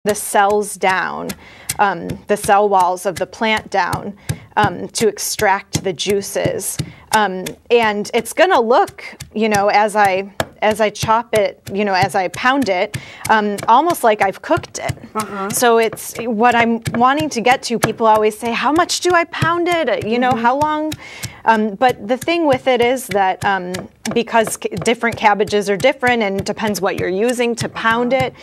the cells down, the cell walls of the plant down to extract the juices. And it's going to look, you know, as I chop it, you know, as I pound it, almost like I've cooked it. So it's what I'm wanting to get to. People always say, how much do I pound it? You know, how long? But the thing with it is that because different cabbages are different and it depends what you're using to pound it,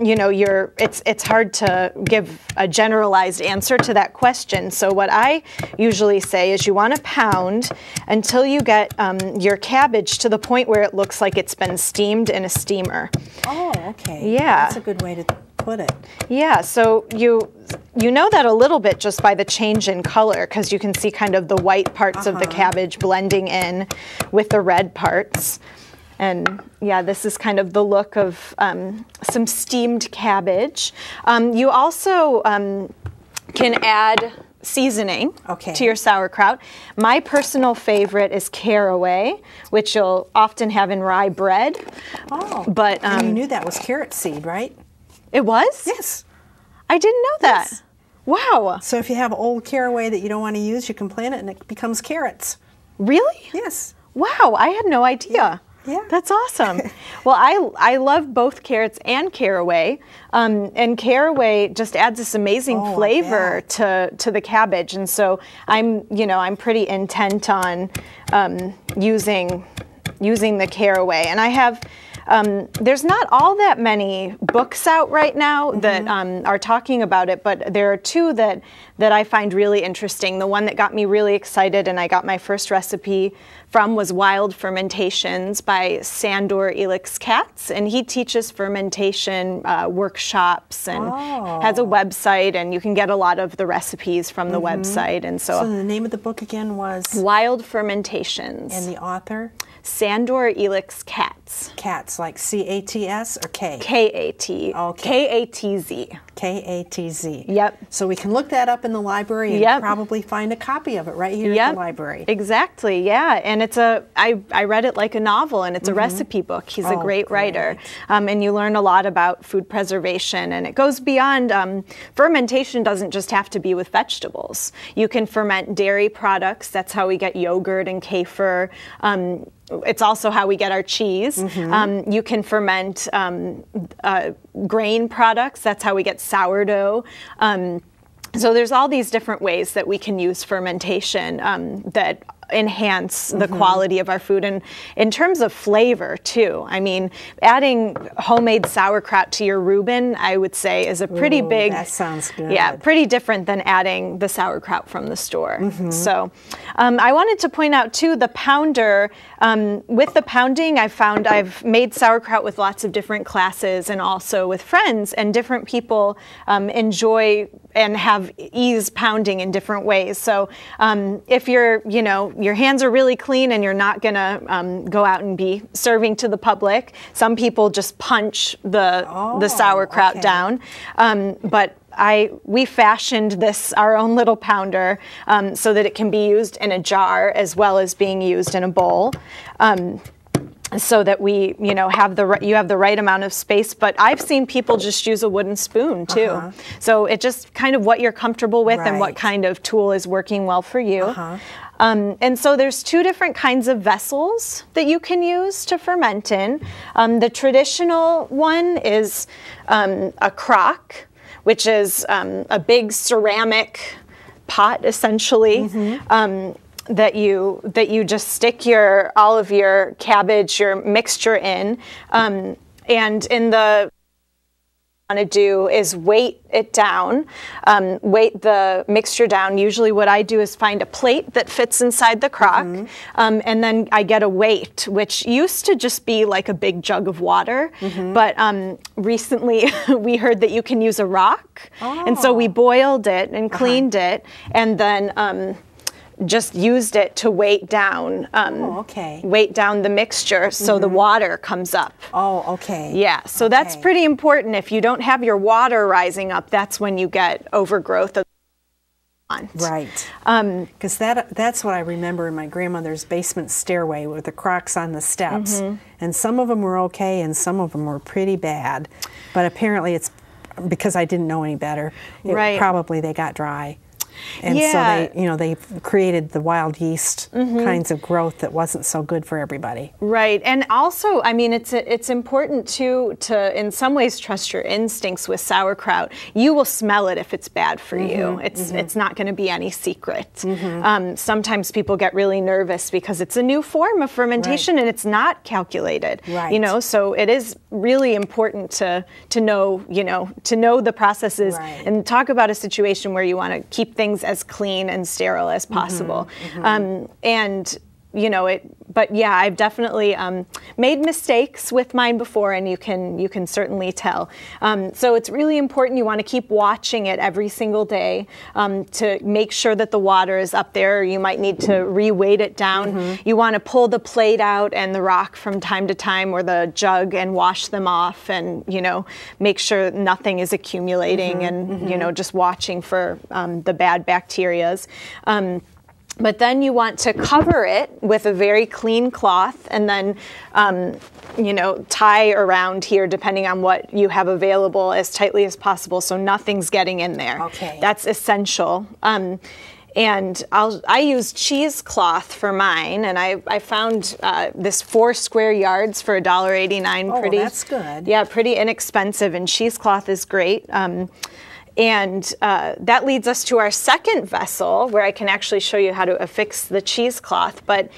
you know, it's hard to give a generalized answer to that question. So what I usually say is you want to pound until you get your cabbage to the point where it looks like it's been steamed in a steamer. Oh, okay. Yeah. That's a good way to put it. Yeah, so you know that a little bit just by the change in color, because you can see kind of the white parts of the cabbage blending in with the red parts. And yeah, this is kind of the look of some steamed cabbage. You also can add seasoning to your sauerkraut. My personal favorite is caraway, which you'll often have in rye bread. Oh, but and you knew that was carrot seed, right? It was? Yes. I didn't know that. Yes. Wow. So if you have old caraway that you don't want to use, you can plant it and it becomes carrots. Really? Yes. Wow, I had no idea. Yeah. That's awesome. Well, I love both carrots and caraway, and caraway just adds this amazing flavor to the cabbage, and so I'm pretty intent on using the caraway, and I have. There's not all that many books out right now that are talking about it, but there are two that I find really interesting. The one that got me really excited and I got my first recipe from was Wild Fermentations by Sandor Elix Katz, and he teaches fermentation workshops and has a website, and you can get a lot of the recipes from the website. And so the name of the book again was? Wild Fermentations. And the author? Sandor Elix Katz. Katz, like C-A-T-S or K? K-A-T. Okay. K-A-T-Z. K-A-T-Z. Yep. So we can look that up in the library and probably find a copy of it right here at the library. Exactly, yeah. And it's I read it like a novel, and it's a recipe book. He's a great writer. And you learn a lot about food preservation, and it goes beyond, fermentation doesn't just have to be with vegetables. You can ferment dairy products. That's how we get yogurt and kefir. It's also how we get our cheese. You can ferment grain products. That's how we get sourdough. So there's all these different ways that we can use fermentation that enhance the quality of our food, and in terms of flavor too. I mean, adding homemade sauerkraut to your Reuben, I would say, is a pretty big. That sounds good. Yeah, pretty different than adding the sauerkraut from the store. So, I wanted to point out too the pounder. With the pounding, I found I've made sauerkraut with lots of different classes and also with friends, and different people enjoy and have ease pounding in different ways. So if you're, your hands are really clean and you're not gonna go out and be serving to the public, some people just punch the sauerkraut down. But we fashioned our own little pounder so that it can be used in a jar as well as being used in a bowl. So that we, you have the right amount of space. But I've seen people just use a wooden spoon too. So it just kind of what you're comfortable with and what kind of tool is working well for you. And so there's two different kinds of vessels that you can use to ferment in. The traditional one is a crock, which is a big ceramic pot, essentially. That you just stick all of your cabbage, your mixture in, and in the what you want to do is weight it down, weight the mixture down. Usually what I do is find a plate that fits inside the crock, and then I get a weight, which used to just be like a big jug of water, but recently we heard that you can use a rock, and so we boiled it and cleaned it, and then just used it to weight down, weight down the mixture so the water comes up. Yeah, so that's pretty important. If you don't have your water rising up, that's when you get overgrowth of Right. Because that's what I remember in my grandmother's basement stairway with the crocks on the steps. And some of them were okay and some of them were pretty bad. But apparently it's because I didn't know any better. Right. Probably they got dry. And yeah. so they created the wild yeast kinds of growth that wasn't so good for everybody. Right, and also, I mean, it's important too to in some ways trust your instincts with sauerkraut. You will smell it if it's bad for you. It's not going to be any secret. Sometimes people get really nervous because it's a new form of fermentation and it's not calculated. Right. You know, so it is really important to know the processes and talk about a situation where you want to keep things as clean and sterile as possible. And but yeah, I've definitely made mistakes with mine before, and you can certainly tell. So it's really important. You want to keep watching it every single day to make sure that the water is up there. You might need to re-weight it down. You want to pull the plate out and the rock from time to time, or the jug, and wash them off, and make sure nothing is accumulating, and just watching for the bad bacterias. But then you want to cover it with a very clean cloth, and then, tie around here, depending on what you have available, as tightly as possible, so nothing's getting in there. Okay. That's essential. And I use cheesecloth for mine, and I found this 4 square yards for $1.89. Oh, that's good. Yeah, pretty inexpensive, and cheesecloth is great. And that leads us to our second vessel, where I can actually show you how to affix the cheesecloth. But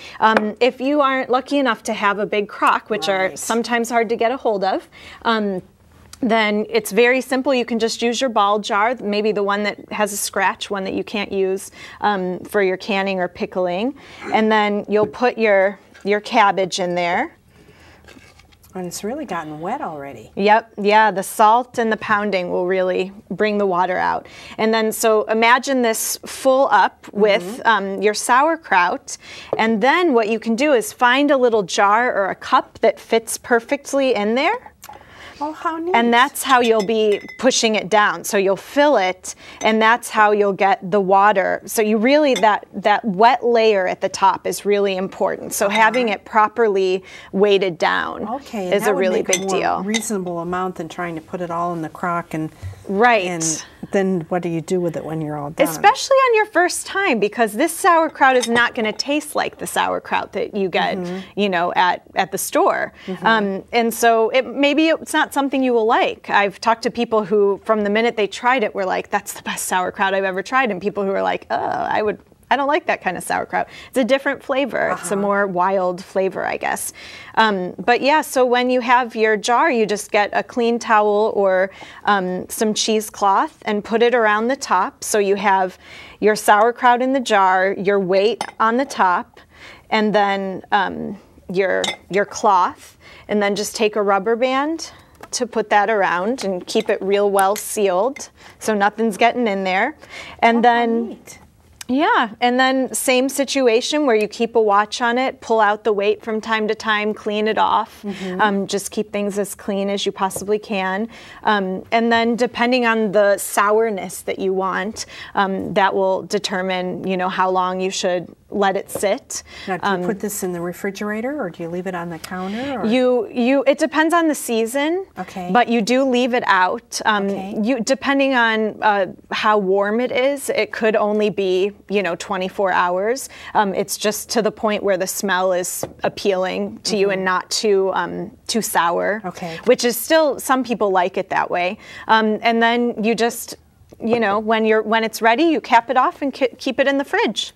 if you aren't lucky enough to have a big crock, which are sometimes hard to get a hold of, then it's very simple. You can just use your ball jar, maybe the one that has a scratch, one that you can't use for your canning or pickling. And then you'll put your cabbage in there. And it's really gotten wet already. Yep, yeah, the salt and the pounding will really bring the water out. And then, so imagine this full up with your sauerkraut, and then what you can do is find a little jar or a cup that fits perfectly in there. Oh, how neat. And that's how you'll be pushing it down. So you'll fill it, and that's how you'll get the water. So you really, that wet layer at the top is really important. So having it properly weighted down is a really big deal. Reasonable amount than trying to put it all in the crock and and then what do you do with it when you're all done? Especially on your first time, because this sauerkraut is not going to taste like the sauerkraut that you get, at the store. And so maybe it's not something you will like. I've talked to people who, from the minute they tried it, were like, "That's the best sauerkraut I've ever tried," and people who are like, "Oh, I don't like that kind of sauerkraut." It's a different flavor. It's a more wild flavor, I guess. But yeah, so when you have your jar, you just get a clean towel or some cheesecloth and put it around the top. So you have your sauerkraut in the jar, your weight on the top, and then your cloth, and then just take a rubber band to put that around and keep it real well sealed so nothing's getting in there. And then neat. Yeah, and then same situation where you keep a watch on it, pull out the weight from time to time, clean it off, just keep things as clean as you possibly can. And then depending on the sourness that you want, that will determine, how long you should let it sit. Now, do you put this in the refrigerator, or do you leave it on the counter? Or? It depends on the season. Okay. But you do leave it out. Depending on how warm it is, it could only be 24 hours. It's just to the point where the smell is appealing to you and not too sour. Okay. Which is still, some people like it that way. And then you just, when it's ready, you cap it off and keep it in the fridge.